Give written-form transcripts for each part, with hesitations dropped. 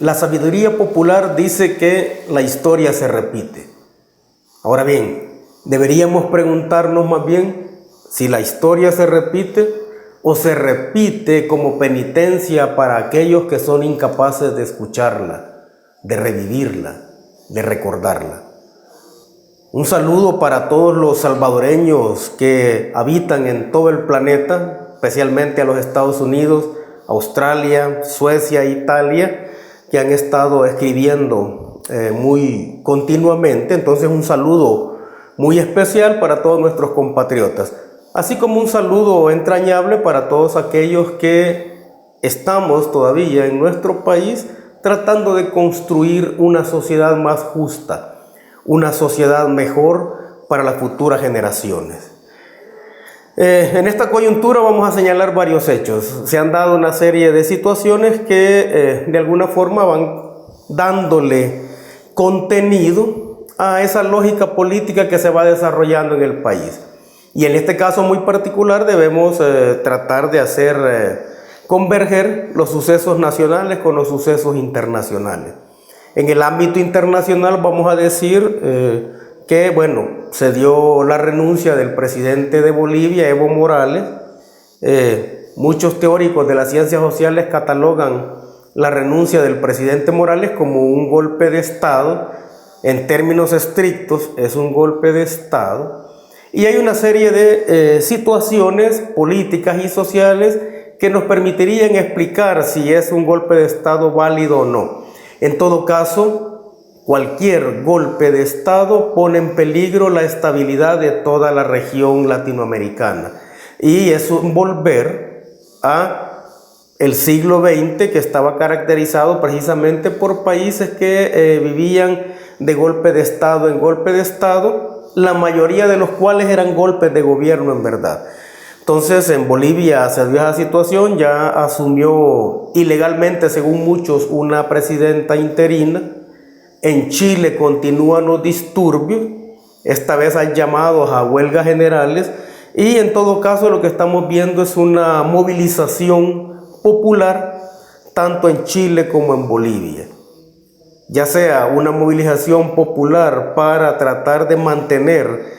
La sabiduría popular dice que la historia se repite. Ahora bien, deberíamos preguntarnos más bien si la historia se repite o se repite como penitencia para aquellos que son incapaces de escucharla, de revivirla, de recordarla. Un saludo para todos los salvadoreños que habitan en todo el planeta, especialmente a los Estados Unidos, Australia, Suecia e Italia, que han estado escribiendo muy continuamente. Entonces, un saludo muy especial para todos nuestros compatriotas, así como un saludo entrañable para todos aquellos que estamos todavía en nuestro país tratando de construir una sociedad más justa, una sociedad mejor para las futuras generaciones. En esta coyuntura vamos a señalar varios hechos. Se han dado una serie de situaciones que de alguna forma van dándole contenido a esa lógica política que se va desarrollando en el país. Y en este caso muy particular debemos tratar de hacer converger los sucesos nacionales con los sucesos internacionales. En el ámbito internacional vamos a decir que, bueno, se dio la renuncia del presidente de Bolivia, Evo Morales. Muchos teóricos de las ciencias sociales catalogan la renuncia del presidente Morales como un golpe de Estado. En términos estrictos, es un golpe de Estado. Y hay una serie de situaciones políticas y sociales que nos permitirían explicar si es un golpe de Estado válido o no. En todo caso, cualquier golpe de Estado pone en peligro la estabilidad de toda la región latinoamericana. Y es un volver a el siglo XX, que estaba caracterizado precisamente por países que vivían de golpe de Estado en golpe de Estado, la mayoría de los cuales eran golpes de gobierno en verdad. Entonces en Bolivia se dio esa situación, ya asumió ilegalmente, según muchos, una presidenta interina. En Chile continúan los disturbios, esta vez hay llamados a huelgas generales, y en todo caso lo que estamos viendo es una movilización popular tanto en Chile como en Bolivia. Ya sea una movilización popular para tratar de mantener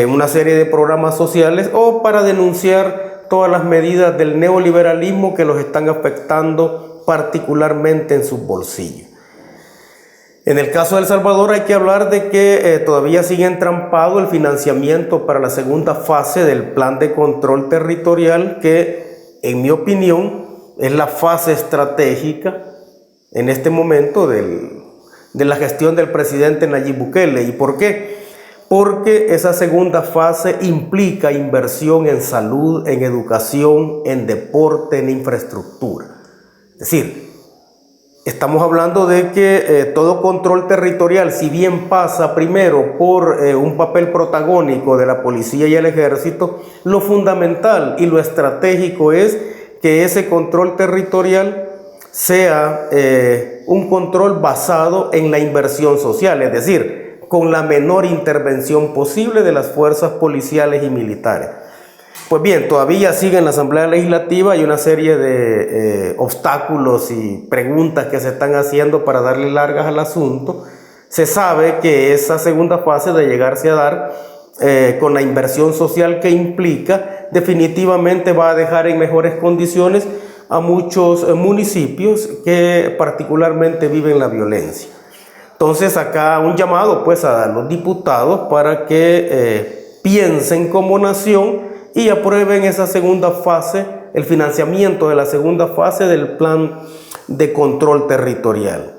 una serie de programas sociales o para denunciar todas las medidas del neoliberalismo que los están afectando particularmente en sus bolsillos. En el caso de El Salvador hay que hablar de que todavía sigue entrampado el financiamiento para la segunda fase del plan de control territorial, que en mi opinión es la fase estratégica en este momento de la gestión del presidente Nayib Bukele. ¿Y por qué? Porque esa segunda fase implica inversión en salud, en educación, en deporte, en infraestructura. Es decir, estamos hablando de que todo control territorial, si bien pasa primero por un papel protagónico de la policía y el ejército, lo fundamental y lo estratégico es que ese control territorial sea un control basado en la inversión social, es decir, con la menor intervención posible de las fuerzas policiales y militares. Pues bien, todavía sigue en la Asamblea Legislativa, hay una serie de obstáculos y preguntas que se están haciendo para darle largas al asunto. Se sabe que esa segunda fase de llegarse a dar con la inversión social que implica, definitivamente va a dejar en mejores condiciones a muchos municipios que particularmente viven la violencia. Entonces acá un llamado pues a los diputados para que piensen como nación y aprueben esa segunda fase, el financiamiento de la segunda fase del plan de control territorial.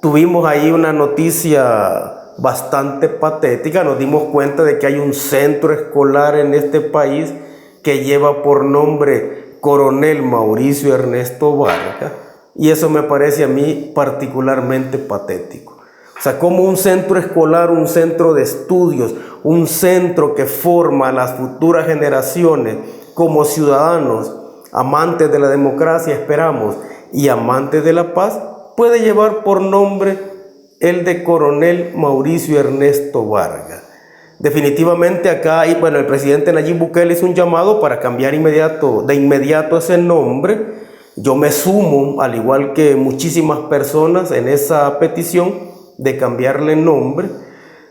Tuvimos ahí una noticia bastante patética, nos dimos cuenta de que hay un centro escolar en este país que lleva por nombre Coronel Mauricio Ernesto Vargas, y eso me parece a mí particularmente patético. O sea, como un centro escolar, un centro de estudios, un centro que forma a las futuras generaciones como ciudadanos, amantes de la democracia, esperamos, y amantes de la paz, puede llevar por nombre el de Coronel Mauricio Ernesto Vargas. Definitivamente acá, el presidente Nayib Bukele hizo un llamado para cambiar de inmediato ese nombre, Yo me sumo, al igual que muchísimas personas, en esa petición de cambiarle nombre.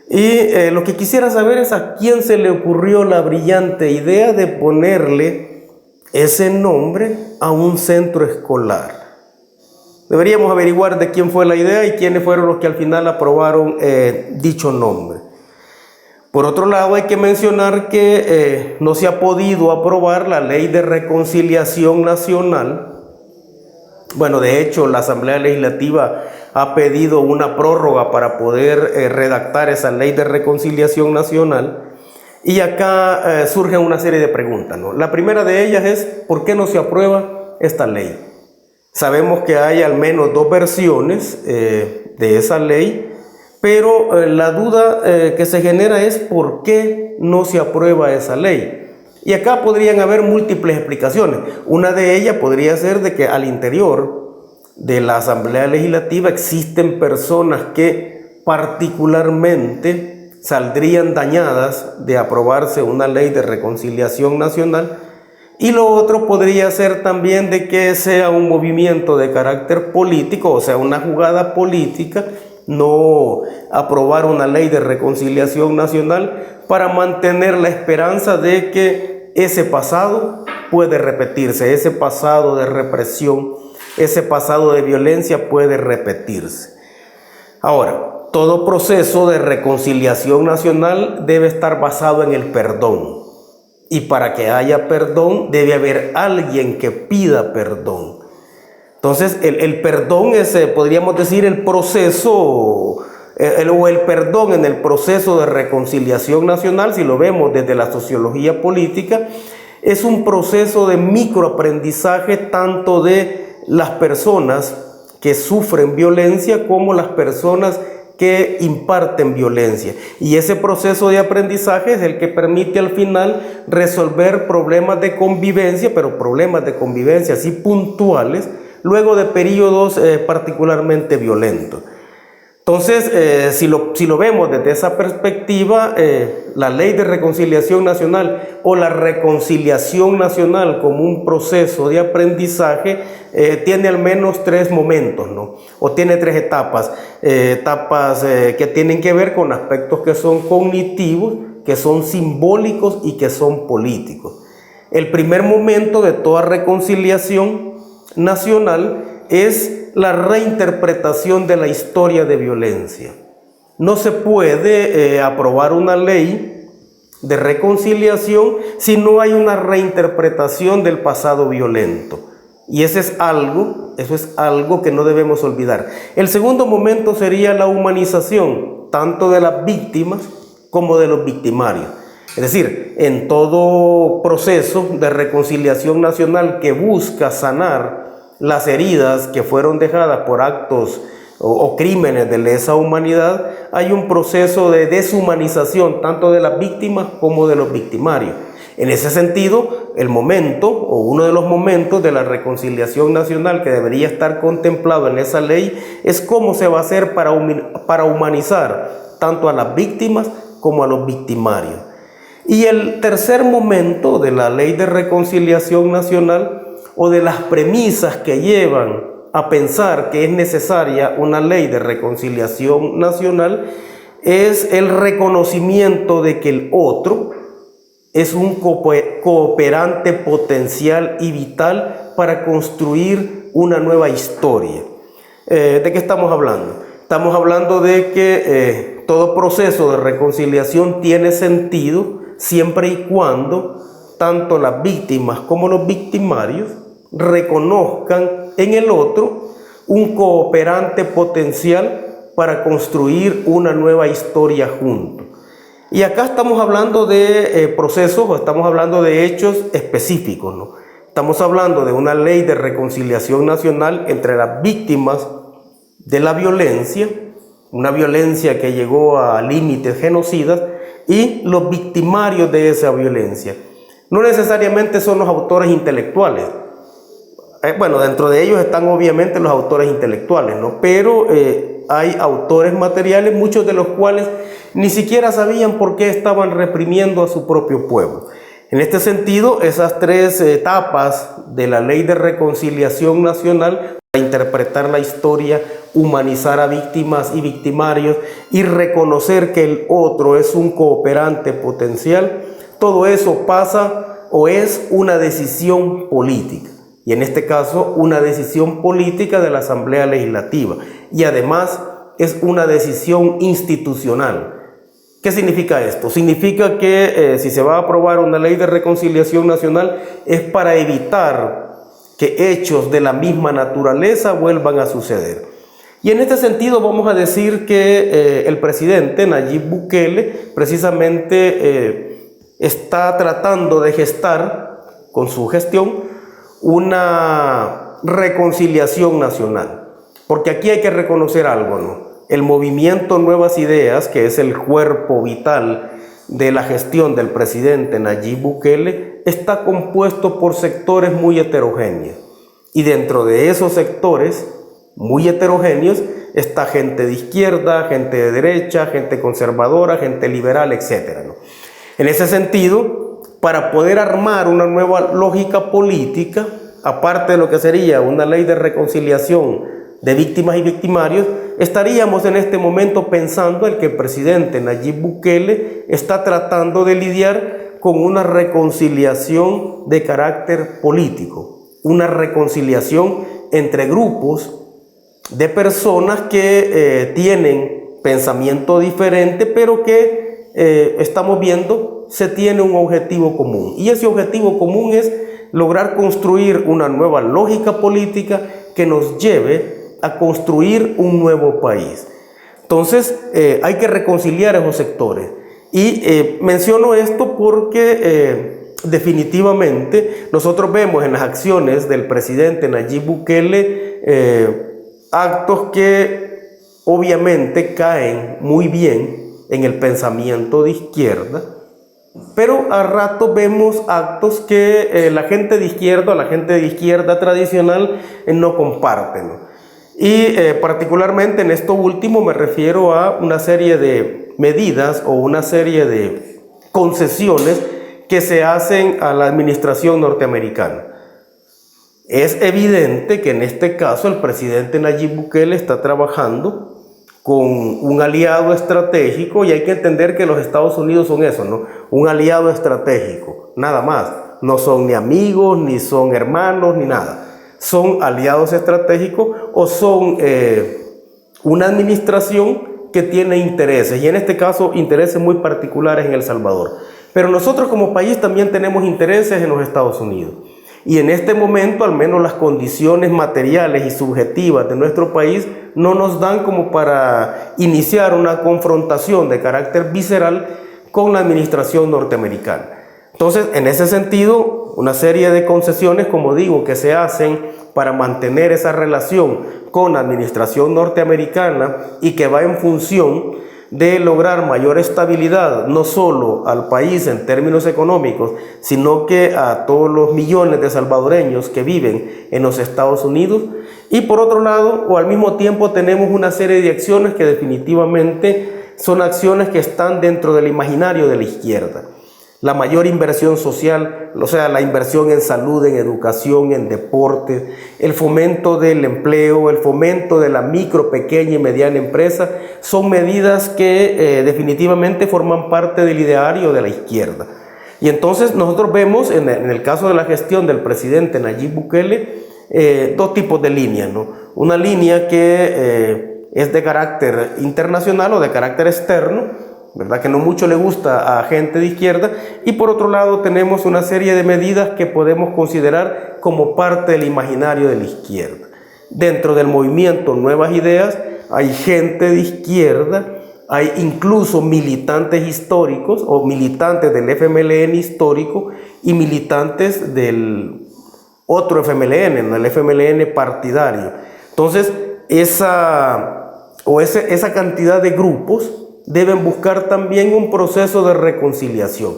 Y lo que quisiera saber es a quién se le ocurrió la brillante idea de ponerle ese nombre a un centro escolar. Deberíamos averiguar de quién fue la idea y quiénes fueron los que al final aprobaron dicho nombre. Por otro lado, hay que mencionar que no se ha podido aprobar la Ley de Reconciliación Nacional. Bueno, de hecho, la Asamblea Legislativa ha pedido una prórroga para poder redactar esa Ley de Reconciliación Nacional. Y acá surgen una serie de preguntas, ¿no? La primera de ellas es, ¿por qué no se aprueba esta ley? Sabemos que hay al menos dos versiones de esa ley, pero la duda que se genera es ¿por qué no se aprueba esa ley? Y acá podrían haber múltiples explicaciones. Una de ellas podría ser de que al interior de la Asamblea Legislativa existen personas que particularmente saldrían dañadas de aprobarse una ley de reconciliación nacional. Y lo otro podría ser también de que sea un movimiento de carácter político, o sea, una jugada política, no aprobar una ley de reconciliación nacional para mantener la esperanza de que ese pasado puede repetirse, ese pasado de represión, ese pasado de violencia puede repetirse. Ahora, todo proceso de reconciliación nacional debe estar basado en el perdón. Y para que haya perdón, debe haber alguien que pida perdón. Entonces, el perdón es, podríamos decir, el proceso, o el perdón en el proceso de reconciliación nacional, si lo vemos desde la sociología política, es un proceso de microaprendizaje tanto de las personas que sufren violencia como las personas que imparten violencia. Y ese proceso de aprendizaje es el que permite al final resolver problemas de convivencia, pero problemas de convivencia así puntuales, luego de periodos particularmente violentos. Entonces, si lo vemos desde esa perspectiva, la Ley de Reconciliación Nacional o la reconciliación nacional como un proceso de aprendizaje tiene al menos tres momentos, ¿no? O tiene tres etapas, que tienen que ver con aspectos que son cognitivos, que son simbólicos y que son políticos. El primer momento de toda reconciliación nacional es la reinterpretación de la historia de violencia. No se puede aprobar una ley de reconciliación si no hay una reinterpretación del pasado violento. Y eso es algo que no debemos olvidar. El segundo momento sería la humanización, tanto de las víctimas como de los victimarios. Es decir, en todo proceso de reconciliación nacional que busca sanar las heridas que fueron dejadas por actos o crímenes de lesa humanidad, hay un proceso de deshumanización tanto de las víctimas como de los victimarios. En ese sentido, el momento o uno de los momentos de la reconciliación nacional que debería estar contemplado en esa ley es cómo se va a hacer para humanizar tanto a las víctimas como a los victimarios. Y el tercer momento de la Ley de Reconciliación Nacional o de las premisas que llevan a pensar que es necesaria una ley de reconciliación nacional es el reconocimiento de que el otro es un cooperante potencial y vital para construir una nueva historia. ¿De qué estamos hablando? Estamos hablando de que todo proceso de reconciliación tiene sentido siempre y cuando tanto las víctimas como los victimarios reconozcan en el otro un cooperante potencial para construir una nueva historia juntos. Y acá estamos hablando de procesos o estamos hablando de hechos específicos, ¿no? Estamos hablando de una ley de reconciliación nacional entre las víctimas de la violencia, una violencia que llegó a límites genocidas, y los victimarios de esa violencia. No necesariamente son los autores intelectuales. Bueno, dentro de ellos están obviamente los autores intelectuales, ¿no? Pero hay autores materiales, muchos de los cuales ni siquiera sabían por qué estaban reprimiendo a su propio pueblo. En este sentido, esas tres etapas de la Ley de Reconciliación Nacional, para interpretar la historia, humanizar a víctimas y victimarios y reconocer que el otro es un cooperante potencial, todo eso pasa o es una decisión política. Y en este caso, una decisión política de la Asamblea Legislativa. Y además es una decisión institucional. ¿Qué significa esto? Significa que si se va a aprobar una ley de reconciliación nacional es para evitar que hechos de la misma naturaleza vuelvan a suceder. Y en este sentido vamos a decir que el presidente Nayib Bukele precisamente está tratando de gestar con su gestión una reconciliación nacional. Porque aquí hay que reconocer algo, ¿no? El movimiento Nuevas Ideas, que es el cuerpo vital de la gestión del presidente Nayib Bukele, está compuesto por sectores muy heterogéneos. Y dentro de esos sectores muy heterogéneos está gente de izquierda, gente de derecha, gente conservadora, gente liberal, etc., ¿no? En ese sentido, para poder armar una nueva lógica política, aparte de lo que sería una ley de reconciliación de víctimas y victimarios, estaríamos en este momento pensando en que el presidente Nayib Bukele está tratando de lidiar con una reconciliación de carácter político, una reconciliación entre grupos de personas que tienen pensamiento diferente, pero que estamos viendo se tiene un objetivo común. Y ese objetivo común es lograr construir una nueva lógica política que nos lleve a construir un nuevo país. Entonces, hay que reconciliar esos sectores. Y menciono esto porque definitivamente nosotros vemos en las acciones del presidente Nayib Bukele actos que obviamente caen muy bien en el pensamiento de izquierda, pero a rato vemos actos que la gente de izquierda tradicional no comparte, ¿no? Y particularmente en esto último me refiero a una serie de medidas o una serie de concesiones que se hacen a la administración norteamericana. Es evidente que en este caso el presidente Nayib Bukele está trabajando con un aliado estratégico, y hay que entender que los Estados Unidos son eso, ¿no? Un aliado estratégico, nada más. No son ni amigos, ni son hermanos, ni nada. Son aliados estratégicos o son una administración que tiene intereses, y en este caso intereses muy particulares en El Salvador. Pero nosotros como país también tenemos intereses en los Estados Unidos. Y en este momento, al menos las condiciones materiales y subjetivas de nuestro país no nos dan como para iniciar una confrontación de carácter visceral con la administración norteamericana. Entonces, en ese sentido, una serie de concesiones, como digo, que se hacen para mantener esa relación con la administración norteamericana y que va en función de lograr mayor estabilidad, no solo al país en términos económicos, sino que a todos los millones de salvadoreños que viven en los Estados Unidos. Y por otro lado, o al mismo tiempo, tenemos una serie de acciones que definitivamente son acciones que están dentro del imaginario de la izquierda. La mayor inversión social, o sea, la inversión en salud, en educación, en deporte, el fomento del empleo, el fomento de la micro, pequeña y mediana empresa, son medidas que definitivamente forman parte del ideario de la izquierda. Y entonces nosotros vemos en el caso de la gestión del presidente Nayib Bukele dos tipos de líneas, ¿no? Una línea que es de carácter internacional o de carácter externo, ¿verdad? Que no mucho le gusta a gente de izquierda, y por otro lado tenemos una serie de medidas que podemos considerar como parte del imaginario de la izquierda. Dentro del movimiento Nuevas Ideas hay gente de izquierda, hay incluso militantes históricos o militantes del FMLN histórico y militantes del otro FMLN, ¿no? El FMLN partidario. Entonces, esa cantidad de grupos deben buscar también un proceso de reconciliación.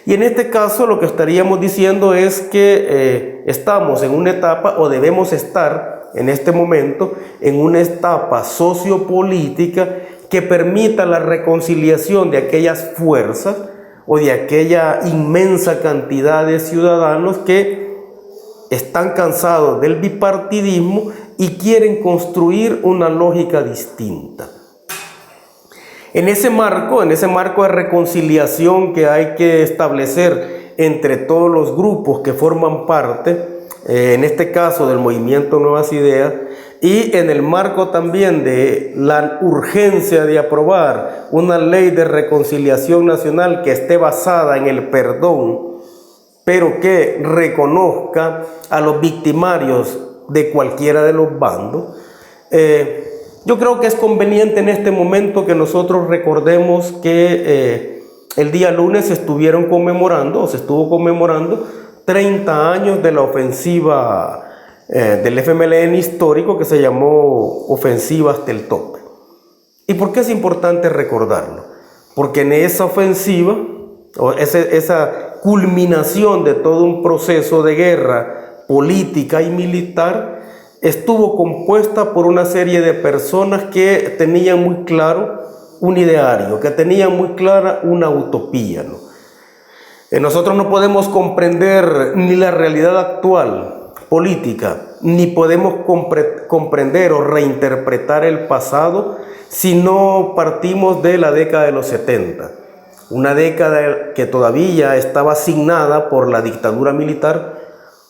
Y en este caso lo que estaríamos diciendo es que estamos en una etapa, o debemos estar en este momento, en una etapa sociopolítica que permita la reconciliación de aquellas fuerzas o de aquella inmensa cantidad de ciudadanos que están cansados del bipartidismo y quieren construir una lógica distinta. En ese marco de reconciliación que hay que establecer entre todos los grupos que forman parte, en este caso del movimiento Nuevas Ideas, y en el marco también de la urgencia de aprobar una ley de reconciliación nacional que esté basada en el perdón, pero que reconozca a los victimarios de cualquiera de los bandos, yo creo que es conveniente en este momento que nosotros recordemos que el día lunes se estuvo conmemorando 30 años de la ofensiva del FMLN histórico que se llamó Ofensiva hasta el tope. ¿Y por qué es importante recordarlo? Porque en esa ofensiva, o esa culminación de todo un proceso de guerra política y militar, estuvo compuesta por una serie de personas que tenían muy claro un ideario, que tenían muy clara una utopía, ¿no? Nosotros no podemos comprender ni la realidad actual política, ni podemos comprender o reinterpretar el pasado si no partimos de la década de los 70. Una década que todavía estaba asignada por la dictadura militar,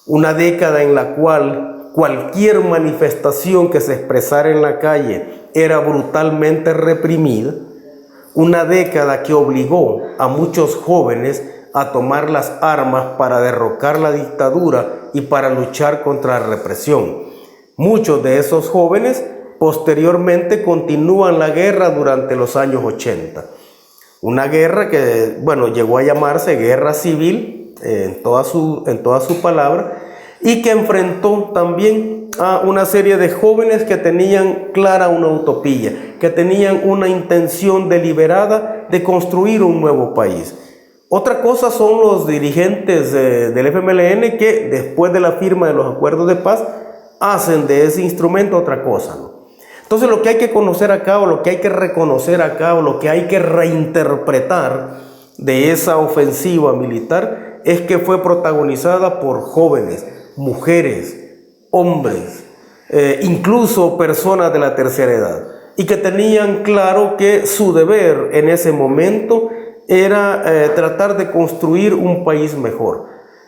una década en la cual cualquier manifestación que se expresara en la calle era brutalmente reprimida, una década que obligó a muchos jóvenes a tomar las armas para derrocar la dictadura y para luchar contra la represión. Muchos de esos jóvenes posteriormente continúan la guerra durante los años 80. Una guerra que, llegó a llamarse guerra civil en toda su palabra, y que enfrentó también a una serie de jóvenes que tenían clara una utopía, que tenían una intención deliberada de construir un nuevo país. Otra cosa son los dirigentes del FMLN que después de la firma de los acuerdos de paz hacen de ese instrumento otra cosa, ¿no? Entonces lo que hay que conocer acá, o lo que hay que reconocer acá, o lo que hay que reinterpretar de esa ofensiva militar es que fue protagonizada por jóvenes, mujeres, hombres, incluso personas de la tercera edad, y que tenían claro que su deber en ese momento era tratar de construir un país mejor.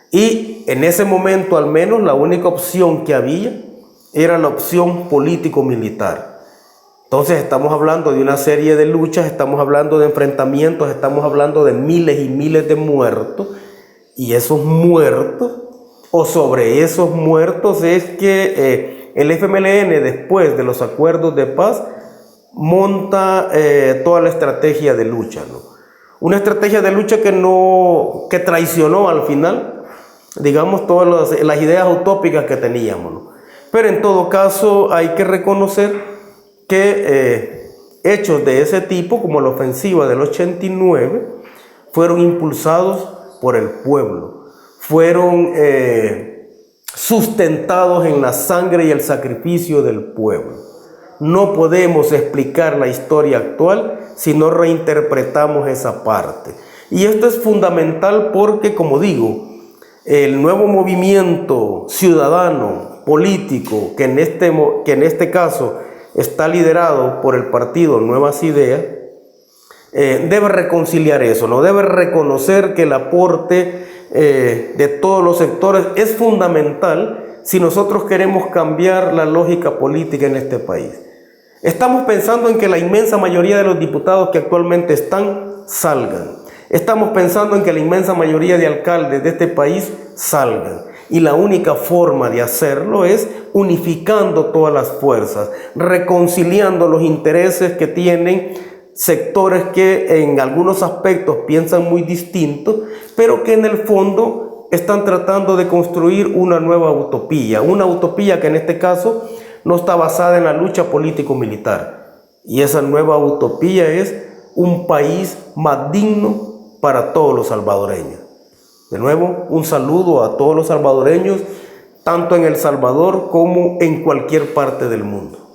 Y en ese momento, al menos, la única opción que había era la opción político-militar. Entonces estamos hablando de una serie de luchas, estamos hablando de enfrentamientos, estamos hablando de miles y miles de muertos, y esos muertos, o sobre esos muertos, es que el FMLN, después de los acuerdos de paz, monta toda la estrategia de lucha, ¿no? Una estrategia de lucha que traicionó al final, digamos, todas las ideas utópicas que teníamos, ¿no? Pero en todo caso hay que reconocer que hechos de ese tipo, como la ofensiva del 89, fueron impulsados por el pueblo, fueron sustentados en la sangre y el sacrificio del pueblo. No podemos explicar la historia actual si no reinterpretamos esa parte. Y esto es fundamental porque, como digo, el nuevo movimiento ciudadano, político, que en este caso está liderado por el partido Nuevas Ideas, debe reconciliar eso, ¿no? Debe reconocer que el aporte de todos los sectores es fundamental si nosotros queremos cambiar la lógica política en este país. Estamos pensando en que la inmensa mayoría de los diputados que actualmente están salgan. Estamos pensando en que la inmensa mayoría de alcaldes de este país salgan. Y la única forma de hacerlo es unificando todas las fuerzas, reconciliando los intereses que tienen sectores que en algunos aspectos piensan muy distintos, pero que en el fondo están tratando de construir una nueva utopía que en este caso no está basada en la lucha político-militar. Y esa nueva utopía es un país más digno para todos los salvadoreños. De nuevo, un saludo a todos los salvadoreños, tanto en El Salvador como en cualquier parte del mundo.